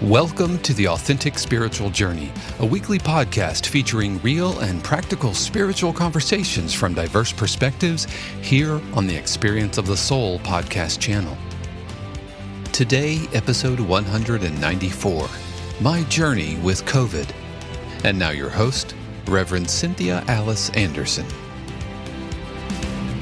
Welcome to The Authentic Spiritual Journey, a weekly podcast featuring real and practical spiritual conversations from diverse perspectives here on the Experience of the Soul podcast channel. Today, episode 194, My Journey with COVID. And now your host, Reverend Cynthia Alice Anderson.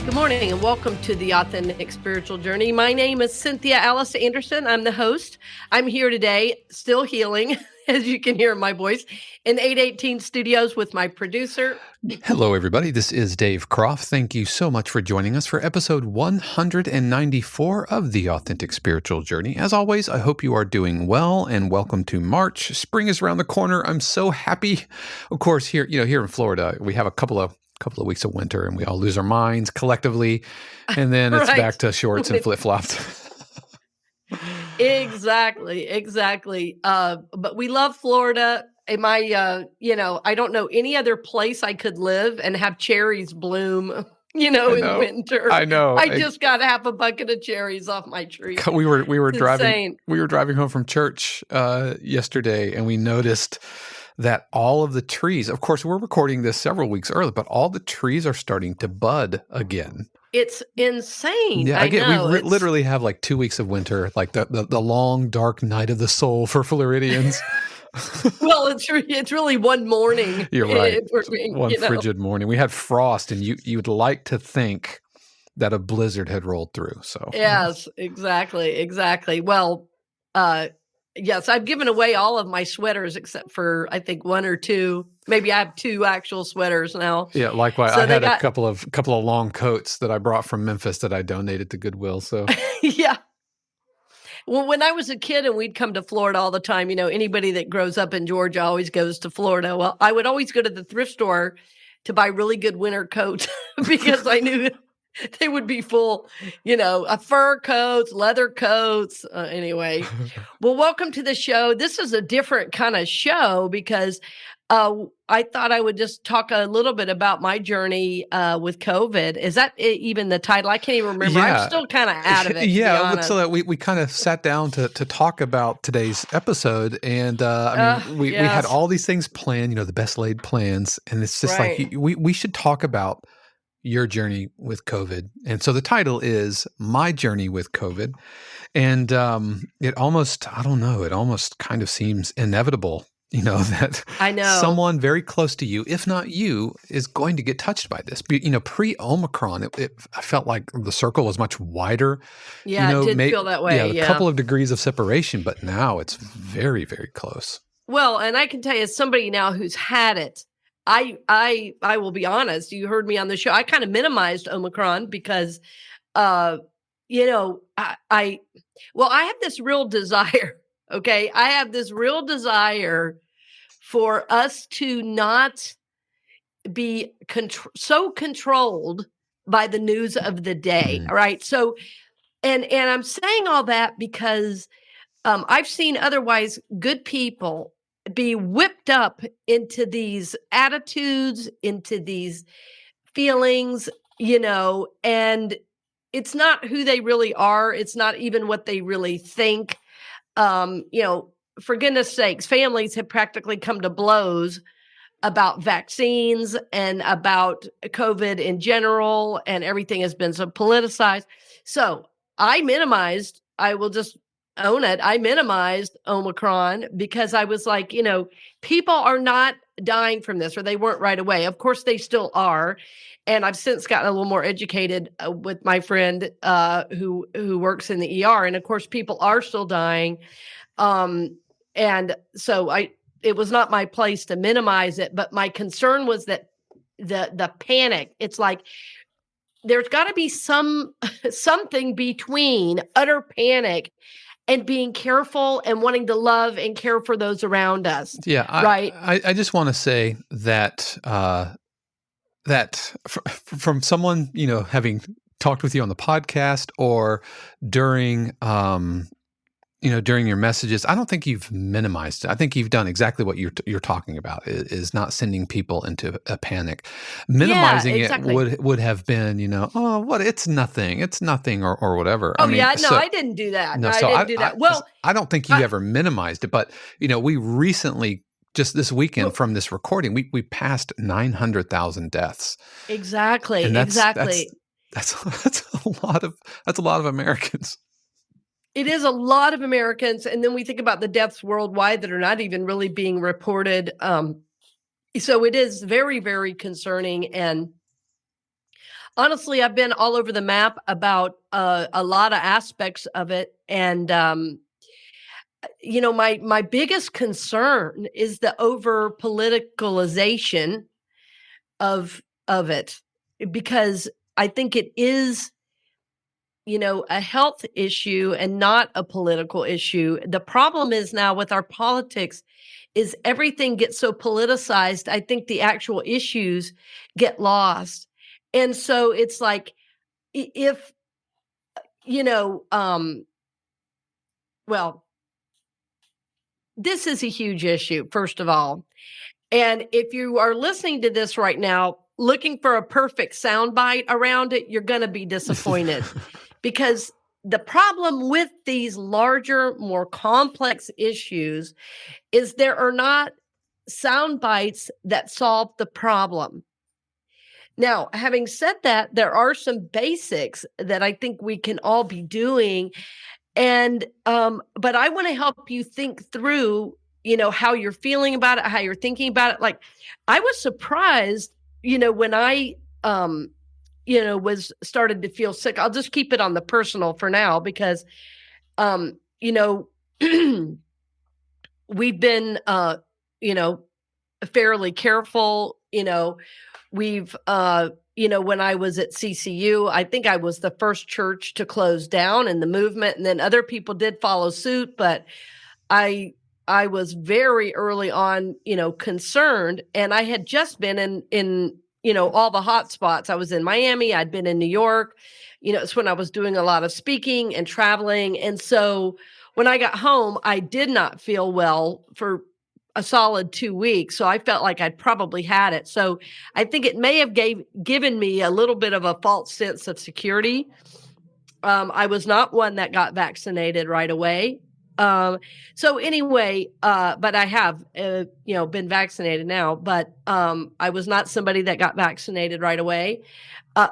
Good morning and welcome to the Authentic Spiritual Journey. My name is Cynthia Alice Anderson. I'm the host. I'm here today, still healing, as you can hear in my voice, in 818 Studios with my producer. Hello, everybody. This is Dave Croft. Thank you so much for joining us for episode 194 of the Authentic Spiritual Journey. As always, I hope you are doing well and welcome to March. Spring is around the corner. I'm so happy. Of course, here in Florida, we have a couple of weeks of winter and we all lose our minds collectively. And then it's back to shorts and flip-flops. Exactly. But we love Florida. I don't know any other place I could live and have cherries bloom, in winter. I know. I just got half a bucket of cherries off my tree. We were driving. Insane. We were driving home from church yesterday, and we noticed that all of the trees, of course, we're recording this several weeks early, but all the trees are starting to bud again. It's insane. Yeah, we literally have like 2 weeks of winter, like the long, dark night of the soul for Floridians. Well, it's really one morning. You're right. One frigid morning. We had frost, and you'd like to think that a blizzard had rolled through. So yes, exactly. Well, yes, I've given away all of my sweaters except for I think one or two. Maybe I have two actual sweaters now. Yeah, likewise. So I had a couple of long coats that I brought from Memphis that I donated to Goodwill. So yeah. Well, when I was a kid and we'd come to Florida all the time, anybody that grows up in Georgia always goes to Florida. Well, I would always go to the thrift store to buy really good winter coats because I knew they would be full, fur coats, leather coats. Anyway, well, welcome to the show. This is a different kind of show because I thought I would just talk a little bit about my journey with COVID. Is that even the title? I can't even remember. Yeah. I'm still kind of out of it. Yeah, so we kind of sat down to talk about today's episode, and we had all these things planned, the best laid plans, and it's just right. Like we should talk about your journey with COVID. And so the title is My Journey with COVID. And it almost kind of seems inevitable, that someone very close to you, if not you, is going to get touched by this. Pre-Omicron, I felt like the circle was much wider. Yeah, it did feel that way. Yeah, a couple of degrees of separation, but now it's very, very close. Well, and I can tell you as somebody now who's had it, I will be honest, you heard me on the show. I kind of minimized Omicron because, I have this real desire, okay? I have this real desire for us to not be so controlled by the news of the day, all right? So, and I'm saying all that because I've seen otherwise good people be whipped up into these attitudes, into these feelings, and it's not who they really are. It's not even what they really think. For goodness sakes, families have practically come to blows about vaccines and about COVID in general, and everything has been so politicized. So I will just own it. I minimized Omicron because I was like, people are not dying from this, or they weren't right away. Of course, they still are. And I've since gotten a little more educated with my friend who works in the ER. And of course, people are still dying. And so it was not my place to minimize it, but my concern was that the panic, it's like, there's got to be something between utter panic and being careful and wanting to love and care for those around us. Yeah. Right. I just want to say that, from someone, having talked with you on the podcast or during, during your messages, I don't think you've minimized it. I think you've done exactly what you're talking about, is not sending people into a panic. Yeah, Minimizing it exactly. would have been, oh, what, it's nothing or whatever. Oh, yeah, no, I didn't do that. No, No, I so didn't do that. Well, I don't think you ever minimized it, but we recently, just this weekend from this recording, we passed 900,000 deaths. Exactly, And exactly. That's a lot of Americans. It is a lot of Americans, and then we think about the deaths worldwide that are not even really being reported. So it is very, very concerning. And honestly, I've been all over the map about a lot of aspects of it. And my biggest concern is the over politicalization of it, because I think it is a health issue and not a political issue. The problem is now with our politics is everything gets so politicized. I think the actual issues get lost. And so it's like, if, well, this is a huge issue, first of all. And if you are listening to this right now, looking for a perfect soundbite around it, you're going to be disappointed. Because the problem with these larger, more complex issues is there are not sound bites that solve the problem. Now, having said that, there are some basics that I think we can all be doing. And, but I want to help you think through, how you're feeling about it, how you're thinking about it. Like, I was surprised, when I, was started to feel sick. I'll just keep it on the personal for now because, we've been, fairly careful. We've, when I was at CCU, I think I was the first church to close down in the movement, and then other people did follow suit. But I was very early on, concerned, and I had just been in all the hot spots. I was in Miami. I'd been in New York. It's when I was doing a lot of speaking and traveling. And so when I got home, I did not feel well for a solid 2 weeks. So I felt like I'd probably had it. So I think it may have given me a little bit of a false sense of security. I was not one that got vaccinated right away. So anyway, but I have, been vaccinated now, but, I was not somebody that got vaccinated right away,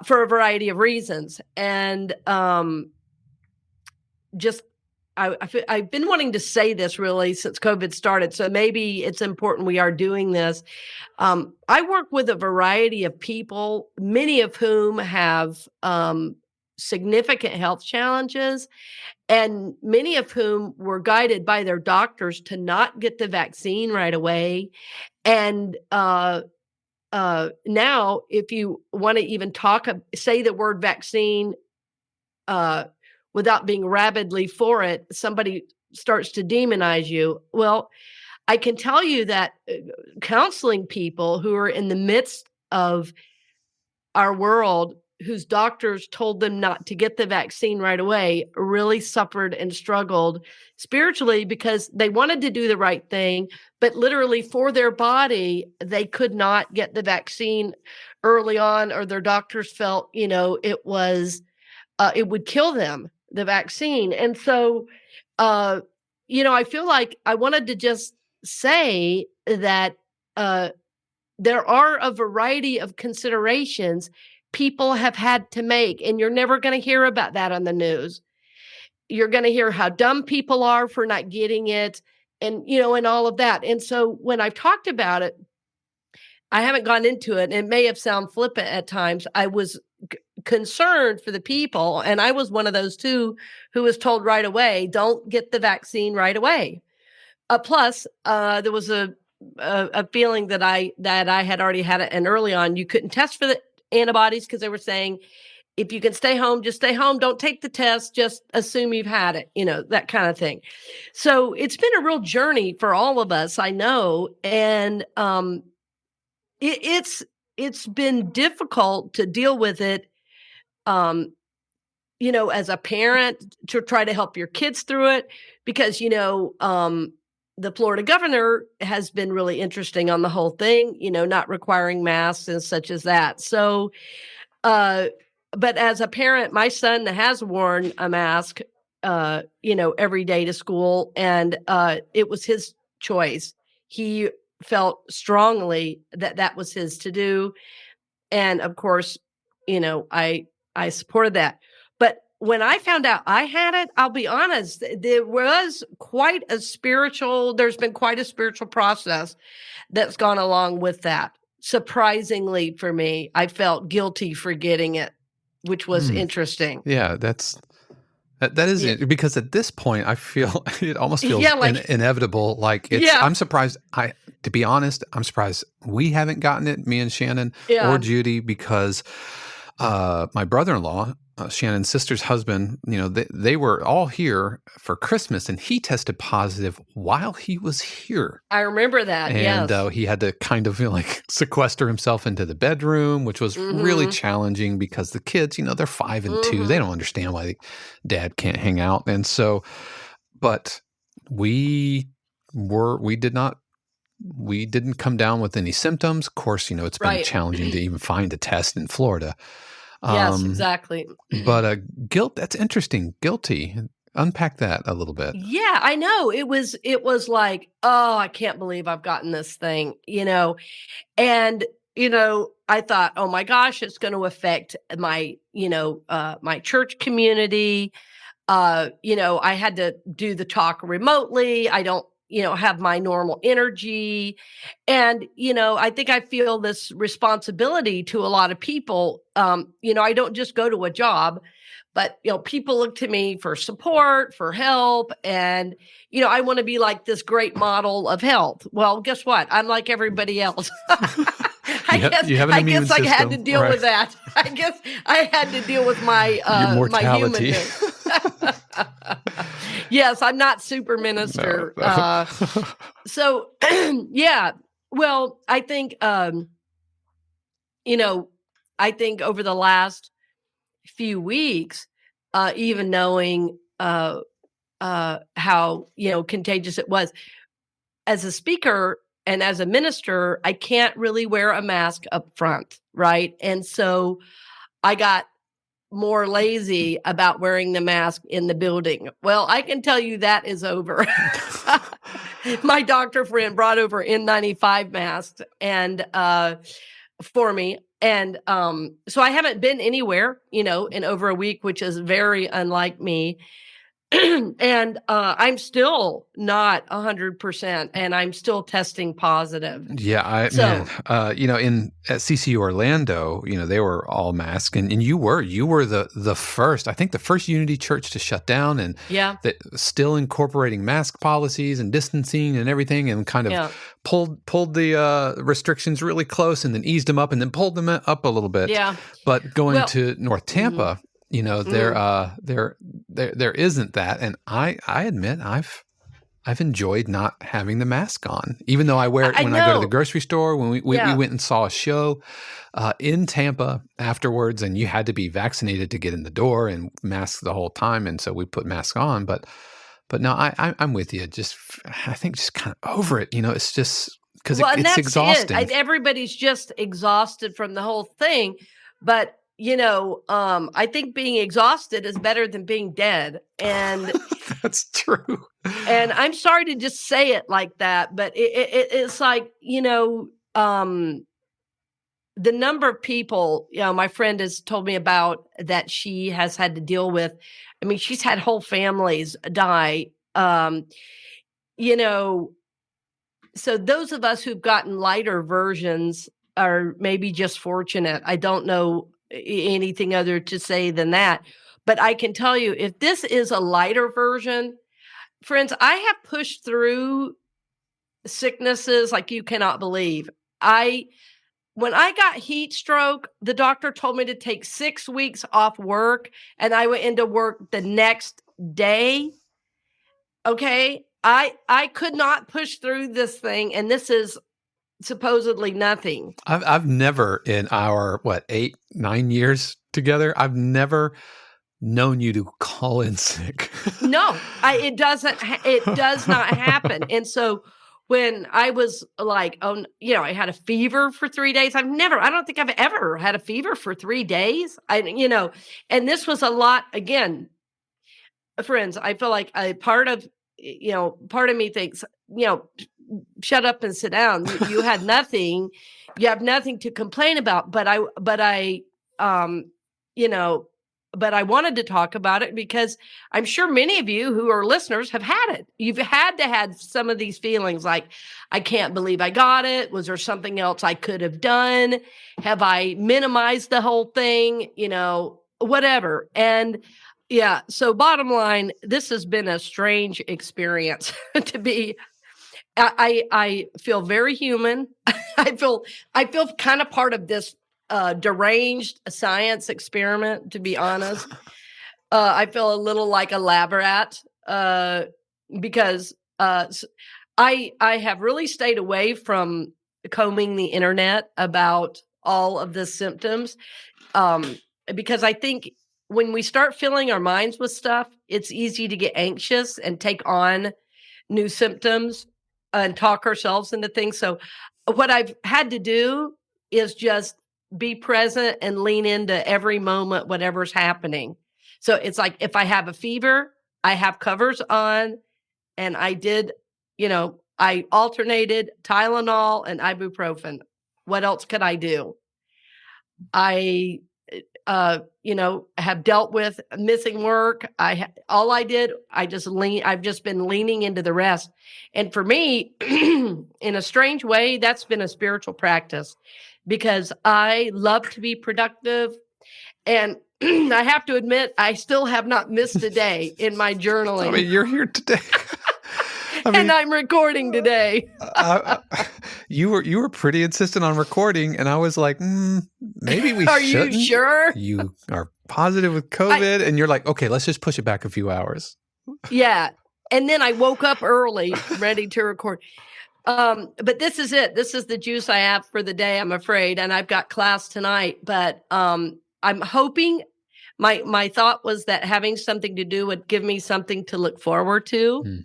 for a variety of reasons. And, I've been wanting to say this really since COVID started. So maybe it's important we are doing this. I work with a variety of people, many of whom have, significant health challenges, and many of whom were guided by their doctors to not get the vaccine right away. And now, if you want to even say the word vaccine without being rabidly for it, somebody starts to demonize you. Well, I can tell you that counseling people who are in the midst of our world, whose doctors told them not to get the vaccine right away, really suffered and struggled spiritually because they wanted to do the right thing, but literally for their body, they could not get the vaccine early on, or their doctors felt, it would kill them, the vaccine. And so, I feel like I wanted to just say that, there are a variety of considerations people have had to make, and you're never going to hear about that on the news. You're going to hear how dumb people are for not getting it, and, and all of that. And so when I've talked about it, I haven't gone into it, and it may have sounded flippant at times. I was concerned for the people, and I was one of those too who was told right away, don't get the vaccine right away. Plus, there was a feeling that I had already had it, and early on, you couldn't test for the antibodies because they were saying, if you can stay home, just stay home. Don't take the test. Just assume you've had it, that kind of thing. So it's been a real journey for all of us, I know. And it's been difficult to deal with it as a parent to try to help your kids through it, because, the Florida governor has been really interesting on the whole thing, not requiring masks and such as that. So, but as a parent, my son has worn a mask, every day to school, and it was his choice. He felt strongly that that was his to do. And of course, I supported that. But when I found out I had it, I'll be honest, there's been quite a spiritual process that's gone along with that. Surprisingly for me, I felt guilty for getting it, which was interesting. Yeah, that is because at this point I feel it almost feels inevitable. Like I'm surprised. To be honest, I'm surprised we haven't gotten it, me and Shannon or Judy, because my brother-in-law, Shannon's sister's husband, they were all here for Christmas, and he tested positive while he was here. I remember that. And he had to kind of sequester himself into the bedroom, which was really challenging because the kids, they're 5 and 2. They don't understand why dad can't hang out. And so, but we didn't come down with any symptoms. Of course, it's been challenging to even find a test in Florida. Yes, exactly. But guilt, that's interesting. Guilty. Unpack that a little bit. Yeah, I know. It was like, oh, I can't believe I've gotten this thing, and, I thought, oh my gosh, it's going to affect my, my church community. I had to do the talk remotely. I don't, have my normal energy. And, I think I feel this responsibility to a lot of people. I don't just go to a job, but, people look to me for support, for help. And, I want to be like this great model of health. Well, guess what? I'm like everybody else. I guess I had to deal with that. I guess I had to deal with my mortality. My human. Yes, I'm not super minister. No. So, yeah. Well, I think, I think over the last few weeks, even knowing how contagious it was, as a speaker and as a minister, I can't really wear a mask up front, right? And so I got more lazy about wearing the mask in the building. Well, I can tell you that is over. My doctor friend brought over N95 masks and for me. And so I haven't been anywhere, in over a week, which is very unlike me. And I'm still not 100%, and I'm still testing positive. Yeah, in at CC Orlando, they were all masked, and you were the first, I think, the first Unity Church to shut down, and still incorporating mask policies and distancing and everything, and kind of pulled the restrictions really close, and then eased them up, and then pulled them up a little bit. Yeah, but going to North Tampa. There isn't that, and I admit I've enjoyed not having the mask on, even though I wear it when I go to the grocery store. When we went and saw a show in Tampa afterwards, and you had to be vaccinated to get in the door and mask the whole time, and so we put masks on. But no, I'm with you. I think just kind of over it. It's just because it's exhausting. Everybody's just exhausted from the whole thing, but. I think being exhausted is better than being dead. And that's true. And I'm sorry to just say it like that, but it's like, the number of people, my friend has told me about that she has had to deal with. I mean, she's had whole families die, so those of us who've gotten lighter versions are maybe just fortunate. I don't know anything other to say than that. But I can tell you, if this is a lighter version, friends, I have pushed through sicknesses like you cannot believe. When I got heat stroke, the doctor told me to take 6 weeks off work, and I went into work the next day. Okay. I could not push through this thing, and this is supposedly nothing. I've never in our 8-9 years together, I've never known you to call in sick. No, it does not happen. And so when I was like, oh, I had a fever for 3 days. I don't think I've ever had a fever for 3 days. And this was a lot, again, friends, I feel like part of me thinks, shut up and sit down. You had nothing, you have nothing to complain about. But I wanted to talk about it because I'm sure many of you who are listeners have had it. You've had to have some of these feelings like, I can't believe I got it. Was there something else I could have done? Have I minimized the whole thing? Whatever. And yeah, so bottom line, this has been a strange experience to be. I feel very human. I feel kind of part of this deranged science experiment, to be honest. I feel a little like a lab rat because I have really stayed away from combing the internet about all of the symptoms because I think when we start filling our minds with stuff, it's easy to get anxious and take on new symptoms and talk ourselves into things. So what I've had to do is just be present and lean into every moment, whatever's happening. So it's like, if I have a fever, I have covers on, and I did, I alternated Tylenol and ibuprofen. What else could I do? I have dealt with missing work. I've just been leaning into the rest. And for me, in a strange way, that's been a spiritual practice because I love to be productive. And I have to admit, I still have not missed a day in my journaling. I mean, you're here today. And I'm recording today. You were pretty insistent on recording, and I was like, maybe we shouldn't. Are you sure? You are positive with COVID, and you're like, okay, let's just push it back a few hours. Yeah. And then I woke up early, ready to record. But this is it. This is the juice I have for the day, I'm afraid. And I've got class tonight, but I'm hoping my thought was that having something to do would give me something to look forward to.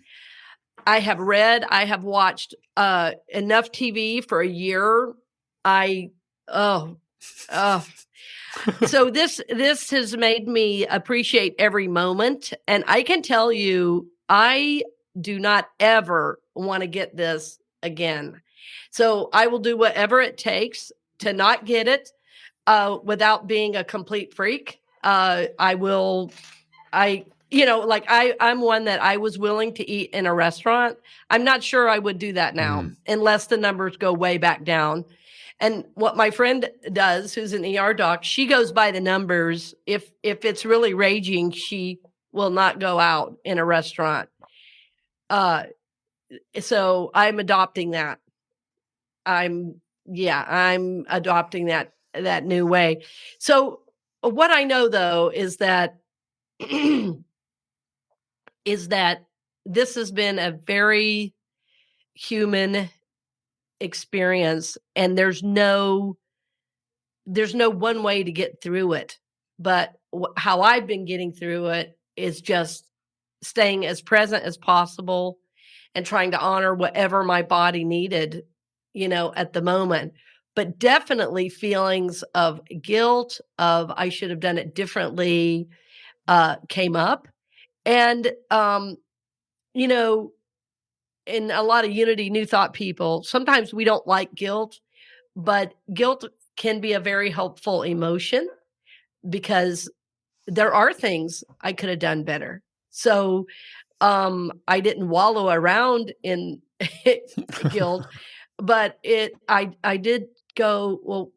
I have watched enough TV for a year. So this has made me appreciate every moment. And I can tell you, I do not ever want to get this again. So I will do whatever it takes to not get it without being a complete freak. I'm one that I was willing to eat in a restaurant. I'm not sure I would do that now unless the numbers go way back down. And what my friend does, who's an ER doc, she goes by the numbers. If it's really raging, she will not go out in a restaurant. So I'm adopting that. I'm adopting that new way. So what I know though is that this has been a very human experience, and there's no one way to get through it. But how I've been getting through it is just staying as present as possible and trying to honor whatever my body needed, at the moment. But definitely feelings of guilt, of I should have done it differently, came up. And, in a lot of Unity New Thought people, sometimes we don't like guilt, but guilt can be a very helpful emotion because there are things I could have done better. So I didn't wallow around in guilt, but I did go, well,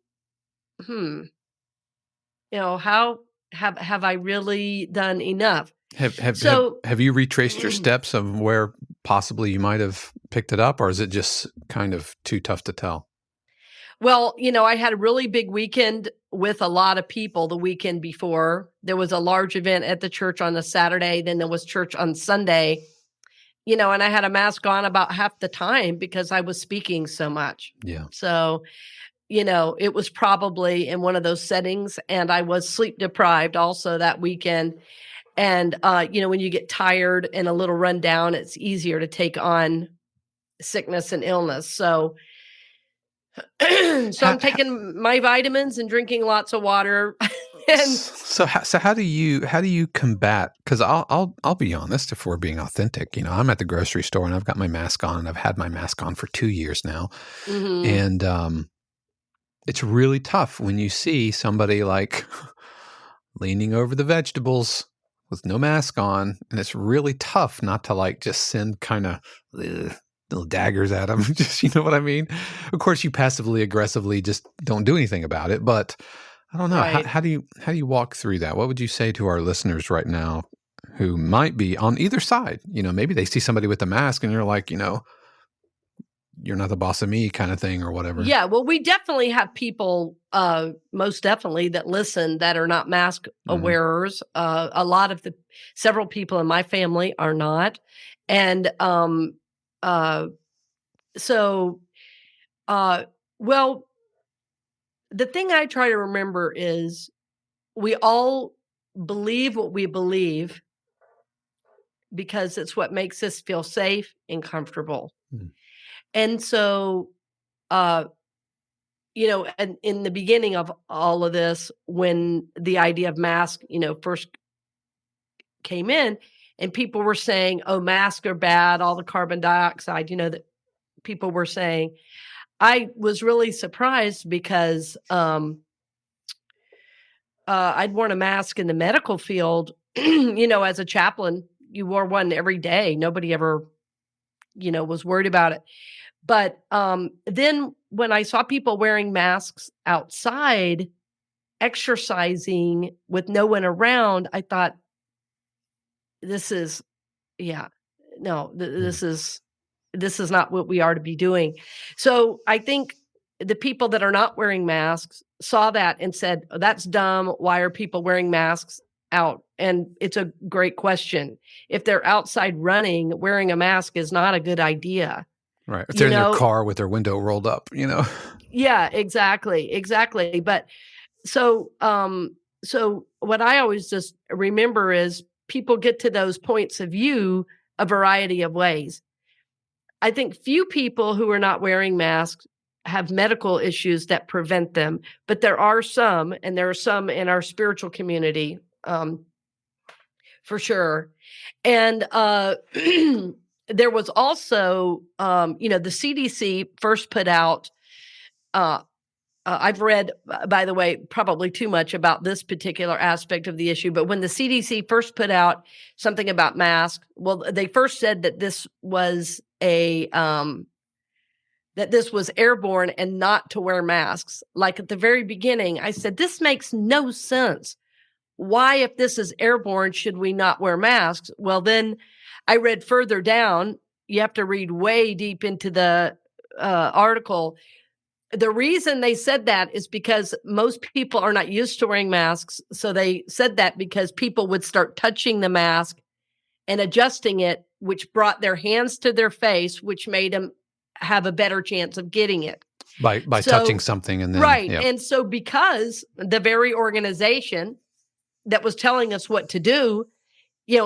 how have I really done enough? Have you retraced your steps of where possibly you might have picked it up, or is it just kind of too tough to tell? Well, I had a really big weekend with a lot of people the weekend before. There was a large event at the church on a Saturday. Then there was church on Sunday, and I had a mask on about half the time because I was speaking so much. Yeah. So it was probably in one of those settings, and I was sleep deprived also that weekend. And, when you get tired and a little run down, it's easier to take on sickness and illness. So I'm taking my vitamins and drinking lots of water. So how do you combat? Because I'll be honest, if we're being authentic, I'm at the grocery store and I've got my mask on, and I've had my mask on for 2 years now, and it's really tough when you see somebody like leaning over the vegetables with no mask on, and it's really tough not to like just send kind of little daggers at them. Just, you know what I mean? Of course, you passively aggressively just don't do anything about it, but I don't know. Right. How do you walk through that? What would you say to our listeners right now who might be on either side? Maybe they see somebody with a mask and you're like, you're not the boss of me kind of thing or whatever. Yeah. Well, we definitely have people, most definitely, that listen that are not mask wearers. Several people in my family are not. And, well, the thing I try to remember is we all believe what we believe because it's what makes us feel safe and comfortable. And so, and in the beginning of all of this, when the idea of mask, first came in, and people were saying, oh, masks are bad, all the carbon dioxide, that people were saying, I was really surprised because I'd worn a mask in the medical field, as a chaplain. You wore one every day. Nobody ever, was worried about it. But then when I saw people wearing masks outside, exercising with no one around, I thought, this is not what we are to be doing. So I think the people that are not wearing masks saw that and said, oh, that's dumb. Why are people wearing masks out? And it's a great question. If they're outside running, wearing a mask is not a good idea. Right. If they're in their car with their window rolled up, Yeah, exactly. But so what I always just remember is people get to those points of view a variety of ways. I think few people who are not wearing masks have medical issues that prevent them, but there are some, and there are some in our spiritual community, for sure. And there was also, the CDC first put out, I've read, by the way, probably too much about this particular aspect of the issue, but when the CDC first put out something about masks, well, they first said that this was airborne and not to wear masks. Like at the very beginning, I said, this makes no sense. Why, if this is airborne, should we not wear masks? Well, then I read further down. You have to read way deep into the article. The reason they said that is because most people are not used to wearing masks. So they said that because people would start touching the mask and adjusting it, which brought their hands to their face, which made them have a better chance of getting it. By touching something. And then, right. Yeah. And so because the very organization that was telling us what to do,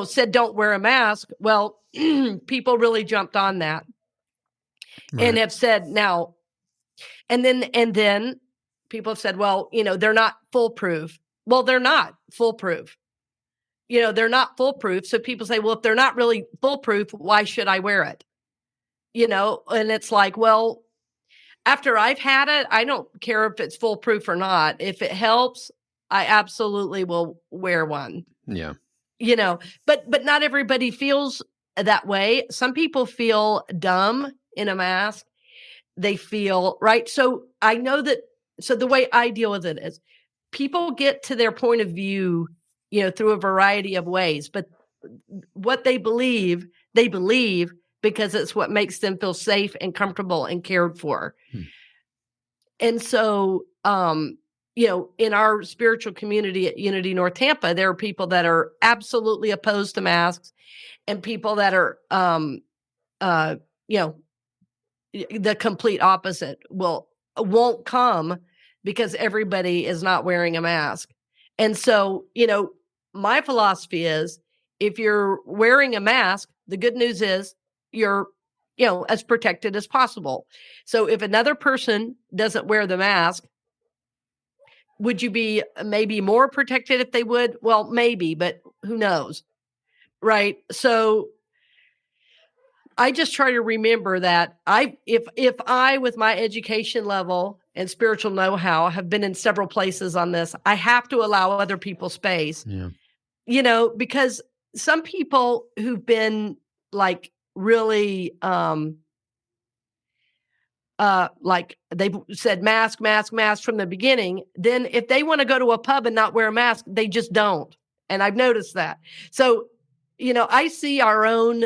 said don't wear a mask, well, people really jumped on that. Right. And have said now, and then people have said, well, they're not foolproof. Well, they're not foolproof. They're not foolproof. So people say, well, if they're not really foolproof, why should I wear it? And it's like, well, after I've had it, I don't care if it's foolproof or not. If it helps, I absolutely will wear one. Yeah. But not everybody feels that way. Some people feel dumb in a mask. They feel right. So I know that. So the way I deal with it is people get to their point of view, through a variety of ways, but what they believe because it's what makes them feel safe and comfortable and cared for. And so, in our spiritual community at Unity North Tampa, there are people that are absolutely opposed to masks and people that are, the complete opposite. Well, won't come because everybody is not wearing a mask. And so, my philosophy is, if you're wearing a mask, the good news is you're, as protected as possible. So if another person doesn't wear the mask, would you be maybe more protected if they would? Well, maybe, but who knows? Right. So I just try to remember that if I, with my education level and spiritual know-how, have been in several places on this, I have to allow other people space. Yeah. Because some people who've been like really, like they've said mask from the beginning, then if they want to go to a pub and not wear a mask, they just don't. And I've noticed that. So, I see our own,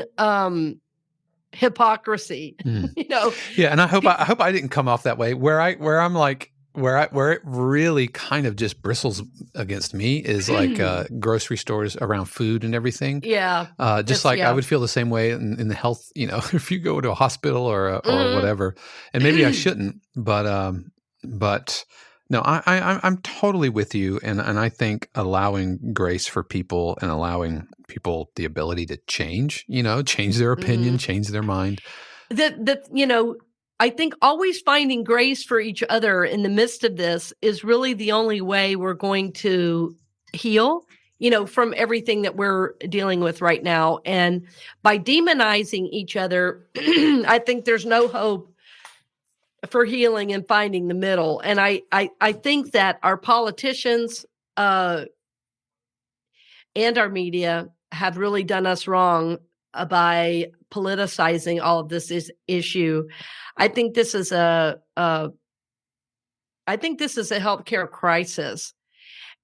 hypocrisy, Yeah. And I hope I didn't come off that way where I'm like, where it really kind of just bristles against me is like grocery stores around food and everything. Yeah. Just like I would feel the same way in the health, if you go to a hospital or whatever, and maybe I shouldn't, but no, I'm totally with you. And I think allowing grace for people and allowing people the ability to change their opinion, change their mind. I think always finding grace for each other in the midst of this is really the only way we're going to heal, from everything that we're dealing with right now. And by demonizing each other, I think there's no hope for healing and finding the middle. And I think that our politicians and our media have really done us wrong by politicizing all of this issue. I think this is a healthcare crisis,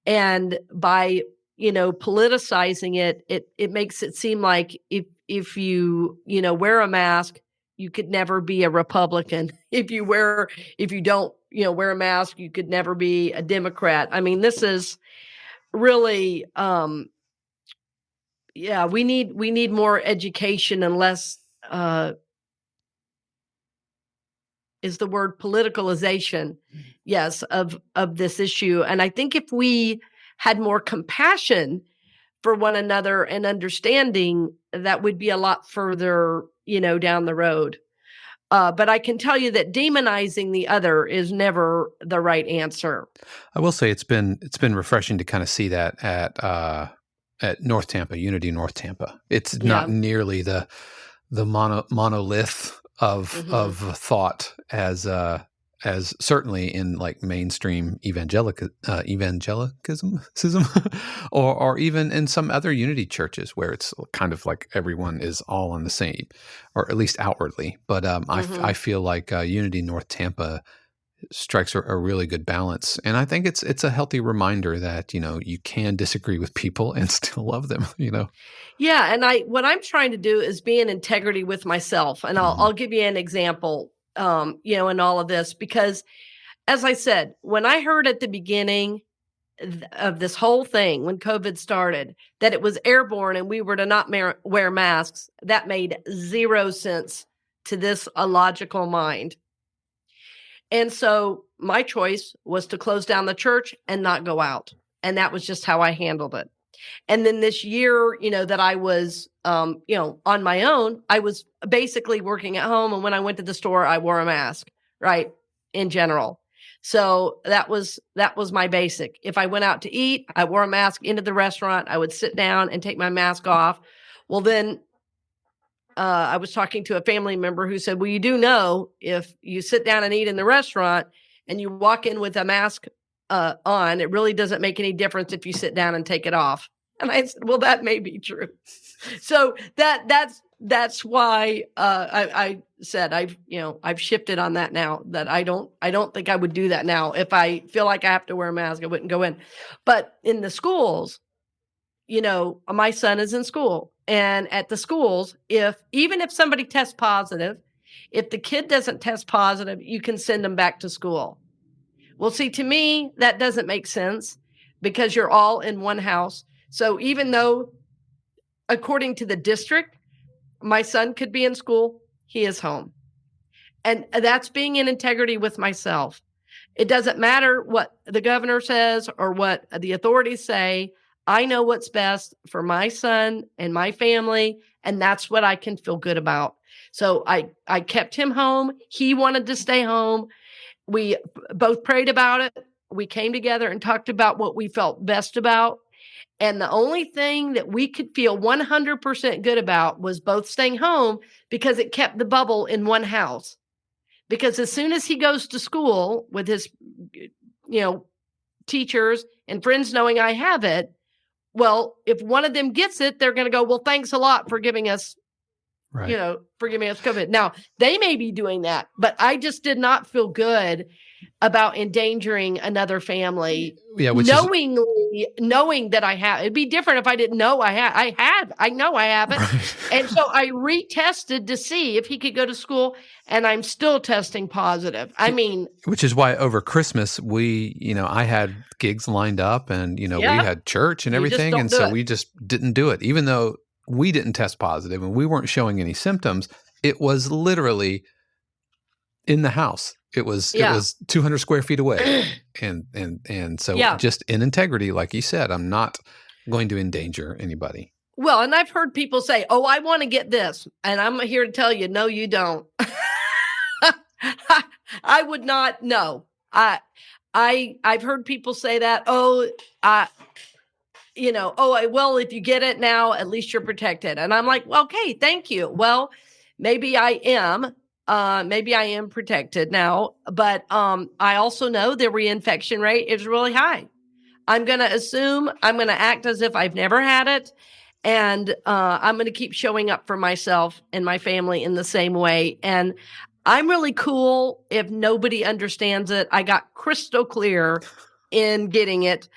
and by politicizing it, it makes it seem like if you wear a mask, you could never be a Republican. If you don't wear a mask, you could never be a Democrat. I mean, this is really we need more education and less is the word politicalization, yes, of this issue. And I think if we had more compassion for one another and understanding, that would be a lot further, down the road. But I can tell you that demonizing the other is never the right answer. I will say it's been refreshing to kind of see that at North Tampa, Unity North Tampa. It's not nearly the monolith of thought as certainly in like mainstream evangelicism or even in some other Unity churches where it's kind of like everyone is all on the same, or at least outwardly. But I feel like Unity North Tampa strikes a really good balance, and I think it's a healthy reminder that you can disagree with people and still love them. Yeah, and what I'm trying to do is be in integrity with myself, and I'll give you an example. In all of this, because as I said, when I heard at the beginning of this whole thing, when COVID started, that it was airborne and we were to not wear masks, that made zero sense to this illogical mind. And so my choice was to close down the church and not go out. And that was just how I handled it. And then this year, that I was, on my own, I was basically working at home. And when I went to the store, I wore a mask, right, in general. So that was my basic. If I went out to eat, I wore a mask into the restaurant. I would sit down and take my mask off. Well, then I was talking to a family member who said, well, you do know if you sit down and eat in the restaurant and you walk in with a mask on, it really doesn't make any difference if you sit down and take it off. And I said, well, that may be true. So that's why I said I've shifted on that now, that I don't think I would do that now. If I feel like I have to wear a mask, I wouldn't go in. But in the schools, my son is in school, and at the schools, even if somebody tests positive, if the kid doesn't test positive, you can send them back to school. Well, see, to me, that doesn't make sense because you're all in one house. So even though, according to the district, my son could be in school, he is home. And that's being in integrity with myself. It doesn't matter what the governor says or what the authorities say. I know what's best for my son and my family, and that's what I can feel good about. So I kept him home. He wanted to stay home. We both prayed about it. We came together and talked about what we felt best about. And the only thing that we could feel 100% good about was both staying home, because it kept the bubble in one house. Because as soon as he goes to school with his, teachers and friends knowing I have it, well, if one of them gets it, they're going to go, well, thanks a lot for giving us, for giving us COVID. Now, they may be doing that, but I just did not feel good about endangering another family. Yeah, knowing that I have. It'd be different if I didn't know I know I have it. Right. And so I retested to see if he could go to school, and I'm still testing positive. I mean, which is why over Christmas I had gigs lined up, and we had church and everything, and so we just didn't do it, even though we didn't test positive and we weren't showing any symptoms. It was literally in the house. It was 200 square feet away. And so just in integrity, like you said, I'm not going to endanger anybody. Well, and I've heard people say, oh, I want to get this. And I'm here to tell you, no, you don't. I would not. No, I've heard people say that. Well, if you get it now, at least you're protected. And I'm like, well, okay, thank you. Well, maybe I am. Maybe I am protected now, but I also know the reinfection rate is really high. I'm going to act as if I've never had it, and I'm going to keep showing up for myself and my family in the same way. And I'm really cool if nobody understands it. I got crystal clear in getting it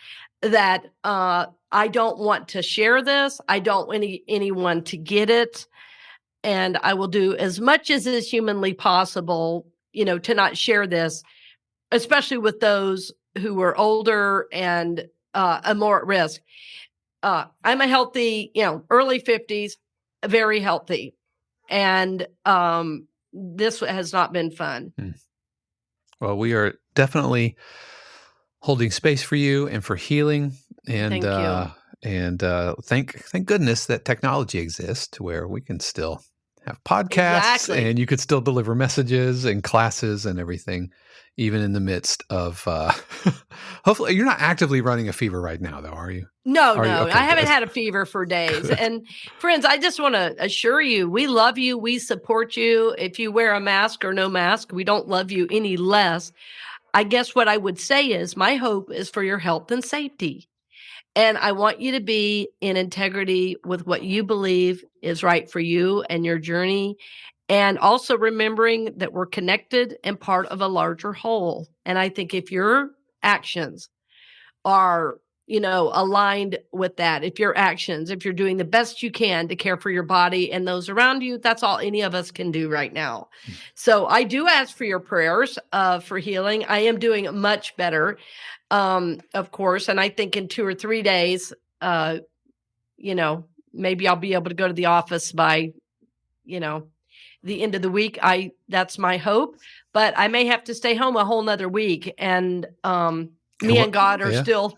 that I don't want to share this. I don't want anyone to get it. And I will do as much as is humanly possible, to not share this, especially with those who are older and more at risk. I'm a healthy, early 50s, very healthy. And this has not been fun. Well, we are definitely holding space for you and for healing. And thank you. And thank goodness that technology exists to where we can still have podcasts and you could still deliver messages and classes and everything, even in the midst of, hopefully you're not actively running a fever right now though, are you? No, okay, I haven't had a fever for days. And friends, I just want to assure you, we love you. We support you. If you wear a mask or no mask, we don't love you any less. I guess what I would say is my hope is for your health and safety. And I want you to be in integrity with what you believe is right for you and your journey. And also remembering that we're connected and part of a larger whole. And I think if your actions are, aligned with that, if you're doing the best you can to care for your body and those around you, that's all any of us can do right now. So I do ask for your prayers for healing. I am doing much better. Of course. And I think in 2 or 3 days, maybe I'll be able to go to the office by, the end of the week. That's my hope, but I may have to stay home a whole nother week. And, me and God are still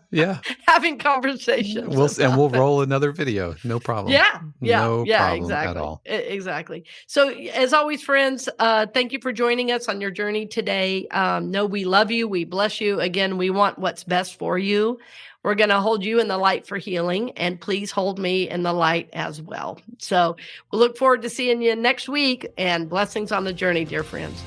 having conversations. We'll roll another video. No problem. No problem exactly. At all. Exactly. So as always, friends, thank you for joining us on your journey today. Know we love you. We bless you. Again, we want what's best for you. We're going to hold you in the light for healing, and please hold me in the light as well. So we'll look forward to seeing you next week, and blessings on the journey, dear friends.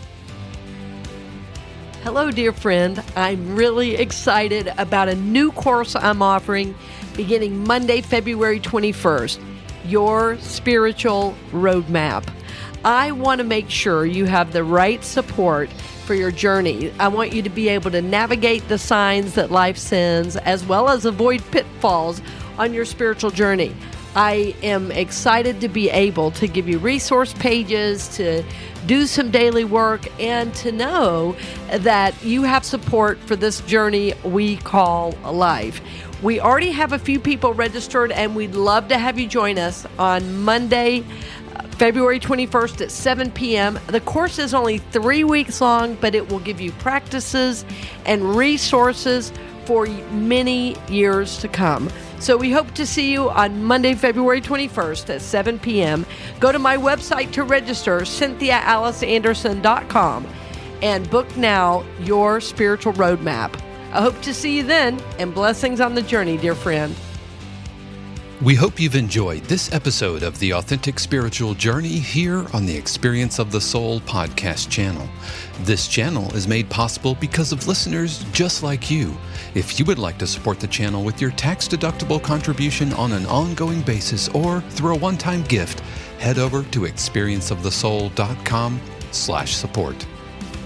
Hello, dear friend. I'm really excited about a new course I'm offering beginning Monday, February 21st, Your Spiritual Roadmap. I want to make sure you have the right support for your journey. I want you to be able to navigate the signs that life sends, as well as avoid pitfalls on your spiritual journey. I am excited to be able to give you resource pages, to do some daily work, and to know that you have support for this journey we call life. We already have a few people registered, and we'd love to have you join us on Monday, February 21st at 7 p.m. The course is only 3 weeks long, but it will give you practices and resources for many years to come. So we hope to see you on Monday, February 21st at 7 p.m. Go to my website to register, CynthiaAliceAnderson.com, and book now your spiritual roadmap. I hope to see you then, and blessings on the journey, dear friend. We hope you've enjoyed this episode of The Authentic Spiritual Journey here on the Experience of the Soul podcast channel. This channel is made possible because of listeners just like you. If you would like to support the channel with your tax-deductible contribution on an ongoing basis or through a one-time gift, head over to experienceofthesoul.com/support.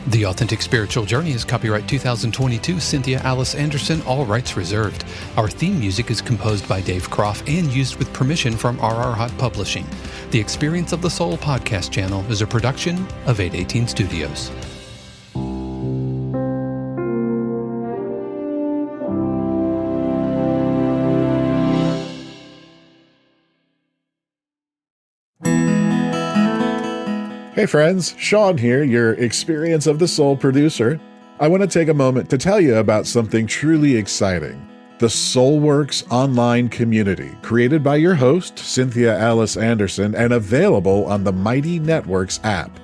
The Authentic Spiritual Journey is copyright 2022, Cynthia Alice Anderson, all rights reserved. Our theme music is composed by Dave Croft and used with permission from RR Hot Publishing. The Experience of the Soul podcast channel is a production of 818 Studios. Hey friends, Sean here, your Experience of the Soul producer. I want to take a moment to tell you about something truly exciting. The SoulWorks online community, created by your host, Cynthia Alice Anderson, and available on the Mighty Networks app.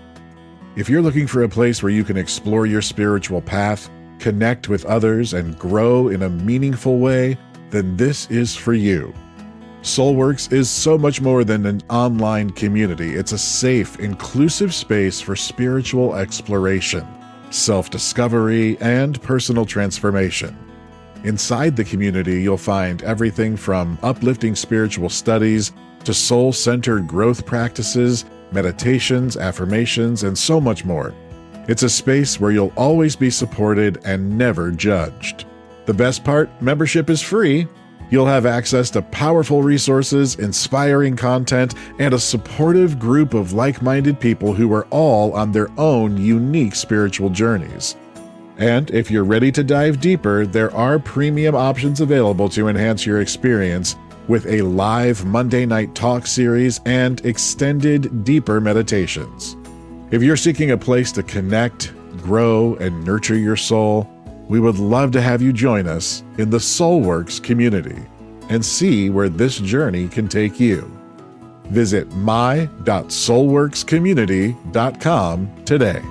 If you're looking for a place where you can explore your spiritual path, connect with others, and grow in a meaningful way, then this is for you. SoulWorks is so much more than an online community. It's a safe, inclusive space for spiritual exploration, self-discovery, and personal transformation. Inside the community, you'll find everything from uplifting spiritual studies to soul-centered growth practices, meditations, affirmations, and so much more. It's a space where you'll always be supported and never judged. The best part, membership is free. You'll have access to powerful resources, inspiring content, and a supportive group of like-minded people who are all on their own unique spiritual journeys. And if you're ready to dive deeper, there are premium options available to enhance your experience with a live Monday night talk series and extended, deeper meditations. If you're seeking a place to connect, grow, and nurture your soul, we would love to have you join us in the SoulWorks community and see where this journey can take you. Visit my.soulworkscommunity.com today.